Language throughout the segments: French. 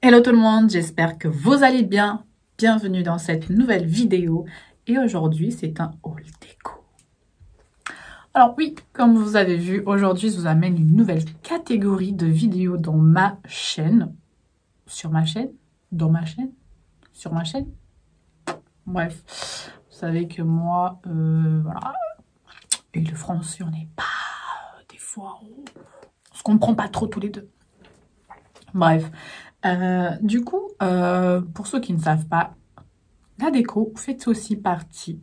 Hello tout le monde, j'espère que vous allez bien. Bienvenue dans cette nouvelle vidéo. Et aujourd'hui, c'est un haul déco. Alors oui, comme vous avez vu, aujourd'hui, je vous amène une nouvelle catégorie de vidéos dans ma chaîne. Sur ma chaîne? Dans ma chaîne? Sur ma chaîne? Bref, vous savez que moi, voilà. Et le français, on n'est pas... des fois, on se comprend pas trop tous les deux. Bref. Du coup, pour ceux qui ne savent pas, la déco fait aussi partie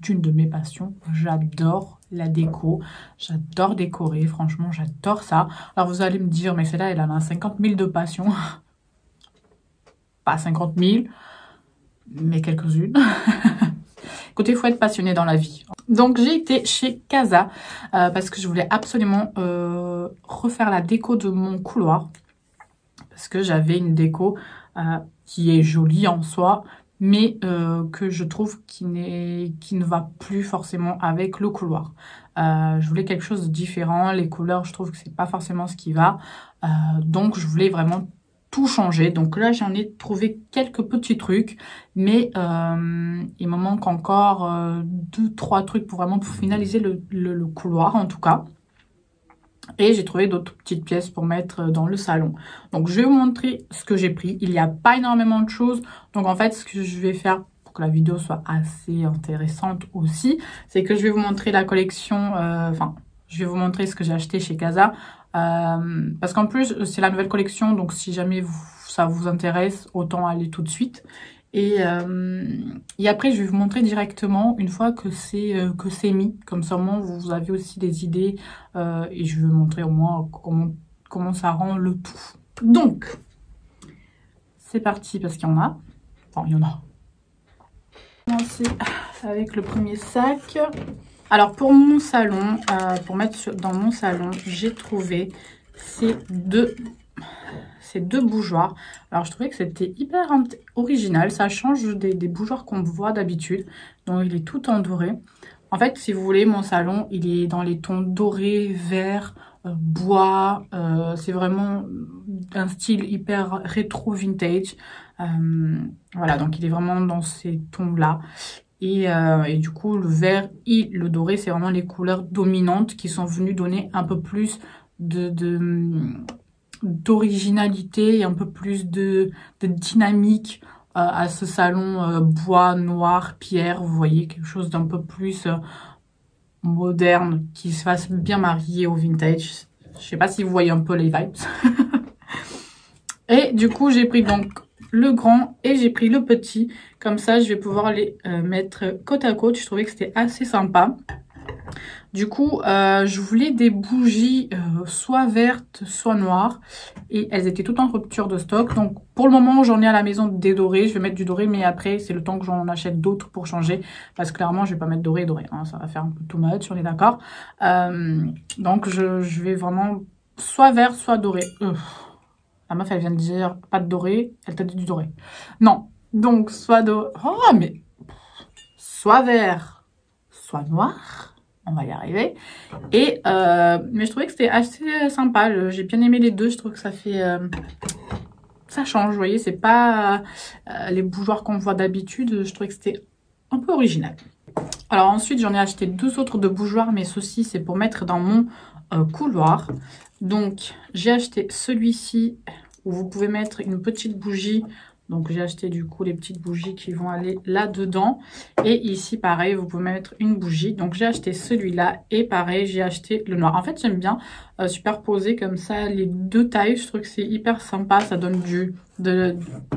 d'une de mes passions. J'adore la déco, j'adore décorer, franchement, j'adore ça. Alors vous allez me dire, mais celle-là, elle en a 50 000 de passion. Pas 50 000, mais quelques-unes. Écoutez, il faut être passionné dans la vie. Donc j'ai été chez Casa parce que je voulais absolument refaire la déco de mon couloir. Parce que j'avais une déco qui est jolie en soi, mais que je trouve qui ne va plus forcément avec le couloir. Je voulais quelque chose de différent. Les couleurs, je trouve que c'est pas forcément ce qui va. Donc, je voulais vraiment tout changer. Donc là, j'en ai trouvé quelques petits trucs, mais il me manque encore 2-3 trucs pour vraiment finaliser le couloir, en tout cas. Et j'ai trouvé d'autres petites pièces pour mettre dans le salon. Donc, je vais vous montrer ce que j'ai pris. Il n'y a pas énormément de choses. Donc, en fait, ce que je vais faire pour que la vidéo soit assez intéressante aussi, c'est que je vais vous montrer la collection. Je vais vous montrer ce que j'ai acheté chez Casa. Parce qu'en plus, c'est la nouvelle collection. Donc, si jamais ça vous intéresse, autant aller tout de suite. Et après, je vais vous montrer directement une fois que c'est mis. Comme ça, au moins, vous avez aussi des idées. Et je vais vous montrer au moins comment ça rend le tout. Donc, c'est parti parce qu'il y en a. Enfin, il y en a. On va commencer avec le premier sac. Alors, pour mon salon, pour mettre dans mon salon, j'ai trouvé ces deux bougeoirs. Alors, je trouvais que c'était hyper original. Ça change des bougeoirs qu'on voit d'habitude. Donc, il est tout en doré. En fait, si vous voulez, mon salon, il est dans les tons dorés, vert, bois. C'est vraiment un style hyper rétro vintage. Voilà, donc il est vraiment dans ces tons-là. Et du coup, le vert et le doré, c'est vraiment les couleurs dominantes qui sont venues donner un peu plus d'originalité et un peu plus de dynamique à ce salon bois, noir, pierre. Vous voyez, quelque chose d'un peu plus moderne qui se fasse bien marier au vintage. Je sais pas si vous voyez un peu les vibes. Et du coup, j'ai pris donc le grand et j'ai pris le petit. Comme ça, je vais pouvoir les mettre côte à côte. Je trouvais que c'était assez sympa. Du coup, je voulais des bougies soit vertes, soit noires. Et elles étaient toutes en rupture de stock. Donc, pour le moment, j'en ai à la maison des dorés. Je vais mettre du doré, mais après, c'est le temps que j'en achète d'autres pour changer. Parce que clairement, je vais pas mettre doré et doré. Hein, ça va faire un peu too much, on est d'accord. Donc, je vais vraiment soit vert, soit doré. La meuf, elle vient de dire pas de doré. Elle t'a dit du doré. Non. Donc, soit doré. Oh, mais... soit vert, soit noir. On va y arriver. Et mais je trouvais que c'était assez sympa. J'ai bien aimé les deux. Je trouve que ça fait... ça change, vous voyez. C'est pas les bougeoirs qu'on voit d'habitude. Je trouvais que c'était un peu original. Alors ensuite, j'en ai acheté 2 autres de bougeoirs. Mais ceci, c'est pour mettre dans mon couloir. Donc, j'ai acheté celui-ci où vous pouvez mettre une petite bougie. Donc, j'ai acheté du coup les petites bougies qui vont aller là-dedans. Et ici, pareil, vous pouvez mettre une bougie. Donc, j'ai acheté celui-là et pareil, j'ai acheté le noir. En fait, j'aime bien superposer comme ça les deux tailles. Je trouve que c'est hyper sympa. Ça donne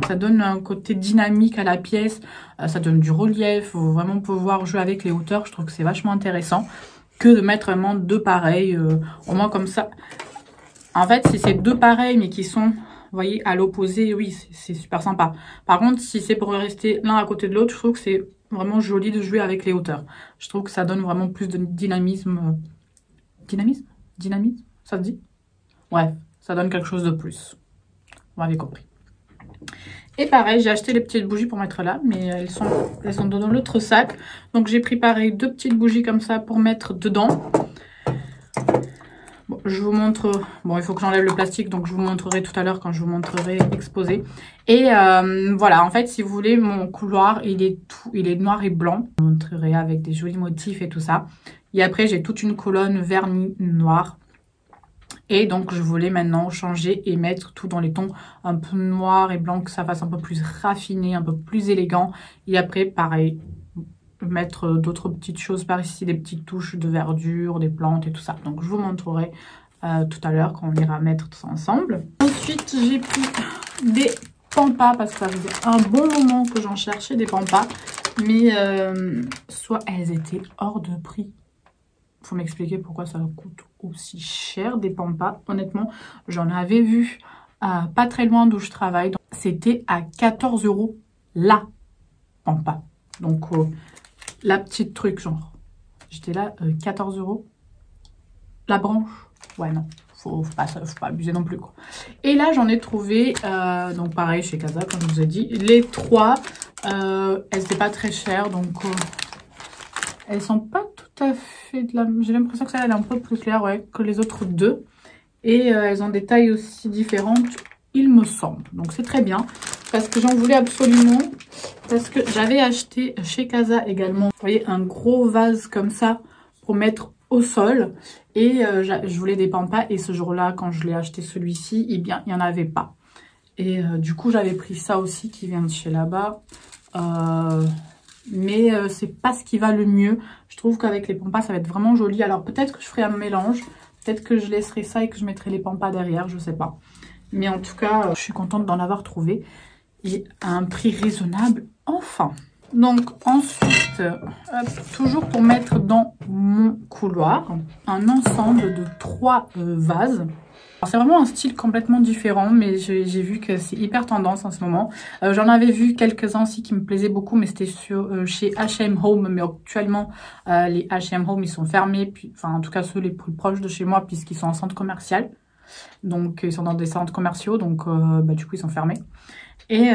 ça donne un côté dynamique à la pièce. Ça donne du relief. Il faut vraiment pouvoir jouer avec les hauteurs. Je trouve que c'est vachement intéressant que de mettre vraiment deux pareils. Au moins comme ça. En fait, si c'est deux pareils mais qui sont... vous voyez, à l'opposé, oui, c'est super sympa. Par contre, si c'est pour rester l'un à côté de l'autre, je trouve que c'est vraiment joli de jouer avec les hauteurs. Je trouve que ça donne vraiment plus de dynamisme. Dynamisme? Dynamisme? Ça se dit? Ouais, ça donne quelque chose de plus. Vous m'avez compris. Et pareil, j'ai acheté les petites bougies pour mettre là, mais elles sont dans l'autre sac. Donc j'ai pris pareil 2 petites bougies comme ça pour mettre dedans. Bon, je vous montre... Bon, il faut que j'enlève le plastique, donc je vous montrerai tout à l'heure quand je vous montrerai exposé. Et voilà, en fait, si vous voulez, mon couloir, il est noir et blanc. Je vous montrerai avec des jolis motifs et tout ça. Et après, j'ai toute une colonne vernis noir. Et donc, je voulais maintenant changer et mettre tout dans les tons un peu noir et blanc, que ça fasse un peu plus raffiné, un peu plus élégant. Et après, pareil, mettre d'autres petites choses par ici, des petites touches de verdure, des plantes et tout ça. Donc, je vous montrerai tout à l'heure quand on ira mettre tout ça ensemble. Ensuite, j'ai pris des pampas parce que ça faisait un bon moment que j'en cherchais des pampas. Mais soit elles étaient hors de prix. Faut m'expliquer pourquoi ça coûte aussi cher des pampas. Honnêtement, j'en avais vu pas très loin d'où je travaille. C'était à 14 € la pampa. Donc la petite truc genre. J'étais là, 14 € la branche. Ouais non, faut pas abuser non plus quoi. Et là j'en ai trouvé, donc pareil chez Casa comme je vous ai dit. Les trois, elles n'étaient pas très chères donc... elles sont pas tout à fait de la... J'ai l'impression que celle-là, elle est un peu plus claire ouais, que les autres deux. Et elles ont des tailles aussi différentes, il me semble. Donc c'est très bien. Parce que j'en voulais absolument. Parce que j'avais acheté chez Casa également, vous voyez, un gros vase comme ça pour mettre au sol. Et je voulais des pampas. Et ce jour-là, quand je l'ai acheté celui-ci, eh bien, il n'y en avait pas. Et du coup, j'avais pris ça aussi qui vient de chez là-bas. Mais c'est pas ce qui va le mieux. Je trouve qu'avec les pampas ça va être vraiment joli. Alors peut-être que je ferai un mélange, peut-être que je laisserai ça et que je mettrai les pampas derrière, je sais pas. Mais en tout cas je suis contente d'en avoir trouvé et à un prix raisonnable enfin. Donc ensuite toujours pour mettre dans mon couloir un ensemble de 3 vases. C'est vraiment un style complètement différent, mais j'ai vu que c'est hyper tendance en ce moment. J'en avais vu quelques-uns aussi qui me plaisaient beaucoup, mais c'était chez H&M Home. Mais actuellement, les H&M Home, ils sont fermés. Puis, enfin, en tout cas, ceux les plus proches de chez moi, puisqu'ils sont en centre commercial. Donc, ils sont dans des centres commerciaux, donc du coup, ils sont fermés. Et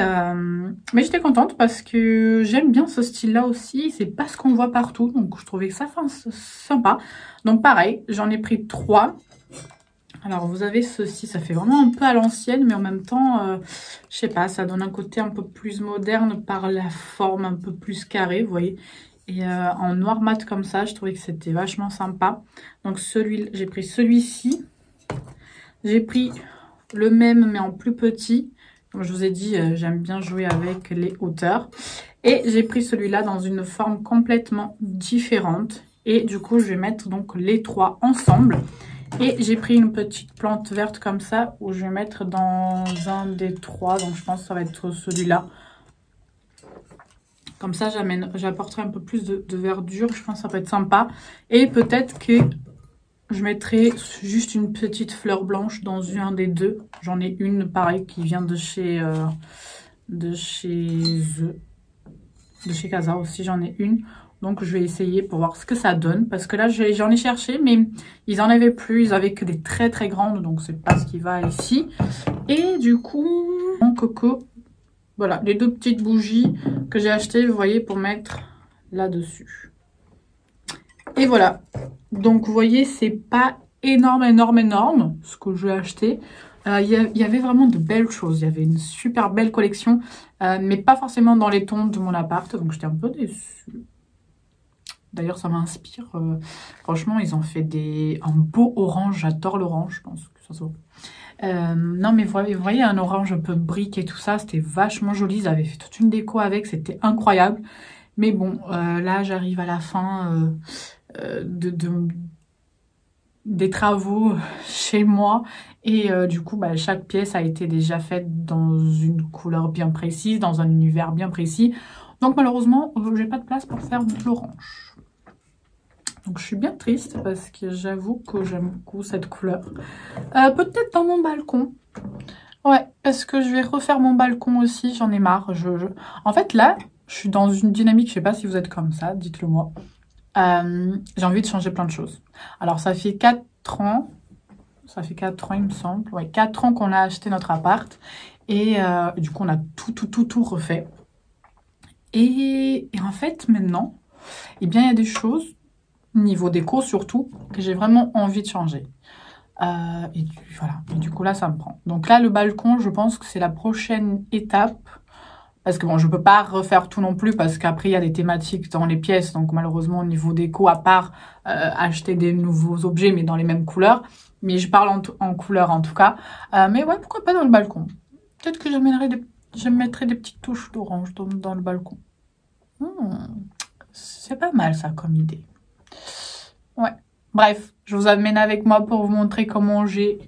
mais j'étais contente parce que j'aime bien ce style-là aussi. C'est pas ce qu'on voit partout, donc je trouvais ça sympa. Donc, pareil, j'en ai pris 3. Alors, vous avez ceci, ça fait vraiment un peu à l'ancienne, mais en même temps, je sais pas, ça donne un côté un peu plus moderne par la forme un peu plus carrée, vous voyez. Et en noir mat comme ça, je trouvais que c'était vachement sympa. Donc, j'ai pris celui-ci. J'ai pris le même, mais en plus petit. Comme je vous ai dit, j'aime bien jouer avec les hauteurs. Et j'ai pris celui-là dans une forme complètement différente. Et du coup, je vais mettre donc les 3 ensemble. Et j'ai pris une petite plante verte comme ça, où je vais mettre dans un des 3. Donc je pense que ça va être celui-là. Comme ça, j'apporterai un peu plus de verdure. Je pense que ça peut être sympa. Et peut-être que je mettrai juste une petite fleur blanche dans un des 2. J'en ai une, pareil, qui vient de chez Casa aussi. J'en ai une. Donc, je vais essayer pour voir ce que ça donne. Parce que là, j'en ai cherché, mais ils n'en avaient plus. Ils avaient que des très, très grandes. Donc, c'est pas ce qui va ici. Et du coup, mon coco. Voilà, les 2 petites bougies que j'ai achetées, vous voyez, pour mettre là-dessus. Et voilà. Donc, vous voyez, c'est pas énorme, ce que j'ai acheté. Il y avait vraiment de belles choses. Il y avait une super belle collection. Mais pas forcément dans les tons de mon appart. Donc, j'étais un peu déçue. D'ailleurs, ça m'inspire. Franchement, ils ont fait un beau orange. J'adore l'orange, je pense que ça se voit. Non, mais vous voyez, un orange un peu brique et tout ça. C'était vachement joli. Ils avaient fait toute une déco avec. C'était incroyable. Mais bon, là, j'arrive à la fin des travaux chez moi. Et du coup, chaque pièce a été déjà faite dans une couleur bien précise, dans un univers bien précis. Donc, malheureusement, j'ai pas de place pour faire de l'orange. Donc je suis bien triste parce que j'avoue que j'aime beaucoup cette couleur. Peut-être dans mon balcon. Ouais, parce que je vais refaire mon balcon aussi, j'en ai marre. En fait là, je suis dans une dynamique, je sais pas si vous êtes comme ça, dites-le moi. J'ai envie de changer plein de choses. Alors ça fait 4 ans, il me semble. Ouais, 4 ans qu'on a acheté notre appart. Et du coup on a tout refait. Et en fait maintenant, eh bien il y a des choses... niveau déco surtout, que j'ai vraiment envie de changer. Voilà. Et du coup, là, ça me prend. Donc là, le balcon, je pense que c'est la prochaine étape. Parce que bon, je peux pas refaire tout non plus parce qu'après, il y a des thématiques dans les pièces. Donc malheureusement, au niveau déco, à part acheter des nouveaux objets, mais dans les mêmes couleurs. Mais je parle en couleur en tout cas. Mais ouais, pourquoi pas dans le balcon? Peut-être que je mettrai des petites touches d'orange dans le balcon. C'est pas mal ça comme idée. Ouais. Bref, je vous amène avec moi pour vous montrer comment j'ai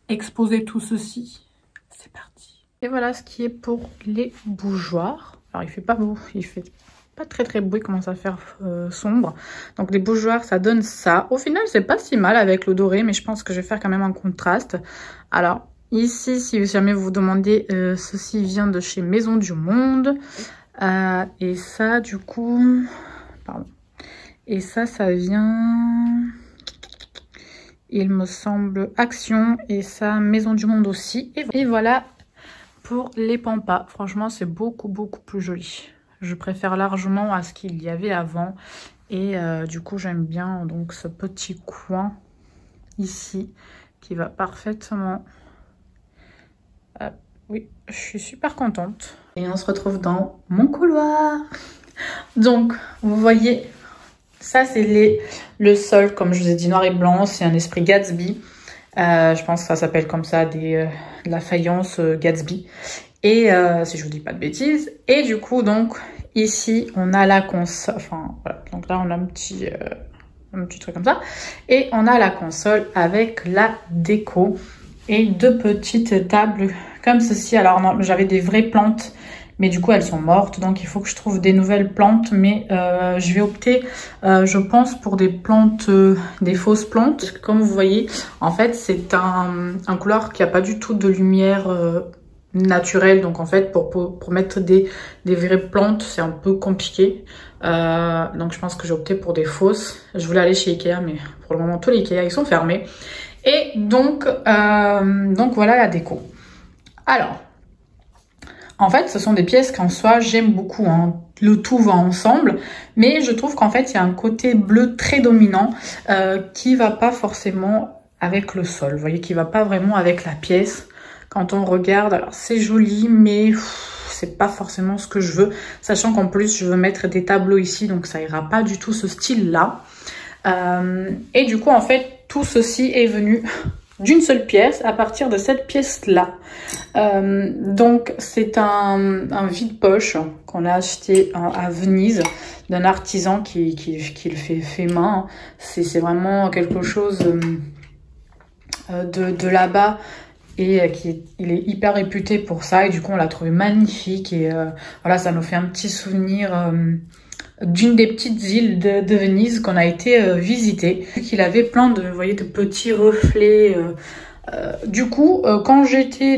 exposé tout ceci. C'est parti. Et voilà ce qui est pour les bougeoirs. Alors il fait pas beau, il fait pas très beau, il commence à faire sombre. Donc les bougeoirs, ça donne ça. Au final, c'est pas si mal avec le doré, mais je pense que je vais faire quand même un contraste. Alors ici, si jamais vous vous demandez, ceci vient de chez Maison du Monde. Et ça, du coup... Pardon. Et ça vient... Il me semble Action. Et ça, Maison du Monde aussi. Et voilà pour les pampas. Franchement, c'est beaucoup plus joli. Je préfère largement à ce qu'il y avait avant. Et du coup, j'aime bien donc ce petit coin ici qui va parfaitement... oui, je suis super contente. Et on se retrouve dans mon couloir. Donc, vous voyez, ça c'est le sol, comme je vous ai dit, noir et blanc. C'est un esprit Gatsby. Je pense que ça s'appelle comme ça, de la faïence Gatsby. Et si je vous dis pas de bêtises. Et du coup, donc, ici, on a la console. Enfin, voilà. Donc là, on a un petit truc comme ça. Et on a la console avec la déco. Et deux petites tables comme ceci. Alors, j'avais des vraies plantes. Mais du coup, elles sont mortes, donc il faut que je trouve des nouvelles plantes. Mais je vais opter, je pense, pour des plantes, des fausses plantes. Parce que comme vous voyez, en fait, c'est un couloir qui n'a pas du tout de lumière naturelle. Donc en fait, pour mettre des vraies plantes, c'est un peu compliqué. Donc je pense que j'ai opté pour des fausses. Je voulais aller chez Ikea, mais pour le moment, tous les Ikea, ils sont fermés. Et donc voilà la déco. Alors... En fait, ce sont des pièces qu'en soi, j'aime beaucoup. Hein. Le tout va ensemble. Mais je trouve qu'en fait, il y a un côté bleu très dominant qui va pas forcément avec le sol. Vous voyez, qui va pas vraiment avec la pièce. Quand on regarde, alors c'est joli, mais c'est pas forcément ce que je veux. Sachant qu'en plus, je veux mettre des tableaux ici, donc ça ira pas du tout ce style-là. Et du coup, en fait, tout ceci est venu... d'une seule pièce à partir de cette pièce-là. Donc, c'est un vide-poche qu'on a acheté à Venise d'un artisan qui le fait main. C'est vraiment quelque chose de là-bas et il est hyper réputé pour ça. Et du coup, on l'a trouvé magnifique. Et voilà, ça nous fait un petit souvenir... d'une des petites îles de Venise qu'on a été visiter. Il avait plein de, vous voyez, de petits reflets. Du coup, quand j'étais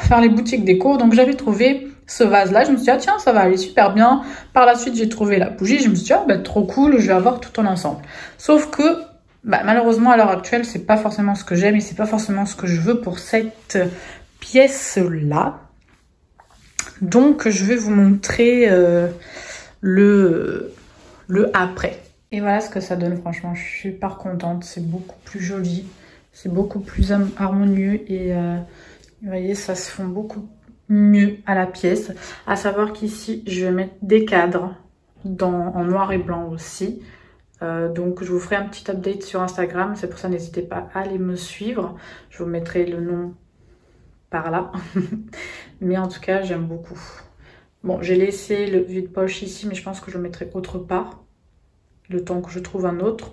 faire les boutiques déco, donc j'avais trouvé ce vase-là. Je me suis dit, ah tiens, ça va aller super bien. Par la suite, j'ai trouvé la bougie. Je me suis dit, ah bah, trop cool, je vais avoir tout en ensemble. Sauf que, bah, malheureusement, à l'heure actuelle, c'est pas forcément ce que j'aime et c'est pas forcément ce que je veux pour cette pièce-là. Donc, je vais vous montrer... le après. Et voilà ce que ça donne, franchement, je suis super contente, c'est beaucoup plus joli, c'est beaucoup plus harmonieux et vous voyez, ça se fond beaucoup mieux à la pièce. À savoir qu'ici, je vais mettre des cadres en noir et blanc aussi. Donc je vous ferai un petit update sur Instagram, c'est pour ça n'hésitez pas à aller me suivre. Je vous mettrai le nom par là. Mais en tout cas, j'aime beaucoup. Bon, j'ai laissé le vide-poche ici, mais je pense que je le mettrai autre part. Le temps que je trouve un autre.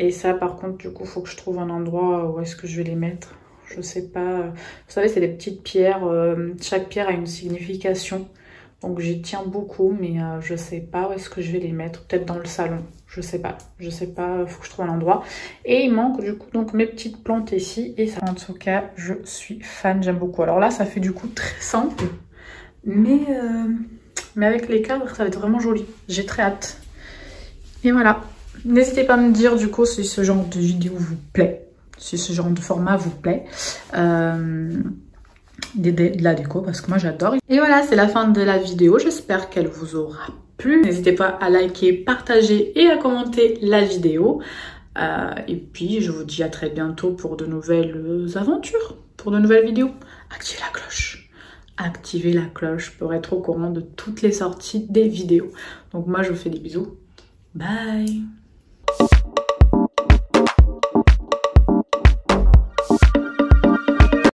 Et ça, par contre, du coup, il faut que je trouve un endroit où est-ce que je vais les mettre. Je sais pas. Vous savez, c'est des petites pierres. Chaque pierre a une signification. Donc, j'y tiens beaucoup, mais je sais pas où est-ce que je vais les mettre. Peut-être dans le salon. Je sais pas. Je sais pas. Il faut que je trouve un endroit. Et il manque, du coup, donc mes petites plantes ici. Et ça, en tout cas, je suis fan. J'aime beaucoup. Alors là, ça fait du coup très simple. Mais avec les cadres, ça va être vraiment joli. J'ai très hâte. Et voilà. N'hésitez pas à me dire du coup si ce genre de vidéo vous plaît. Si ce genre de format vous plaît. De la déco parce que moi j'adore. Et voilà, c'est la fin de la vidéo. J'espère qu'elle vous aura plu. N'hésitez pas à liker, partager et à commenter la vidéo. Et puis je vous dis à très bientôt pour de nouvelles aventures, pour de nouvelles vidéos. Activez la cloche. Activez la cloche pour être au courant de toutes les sorties des vidéos. Donc moi je vous fais des bisous. Bye.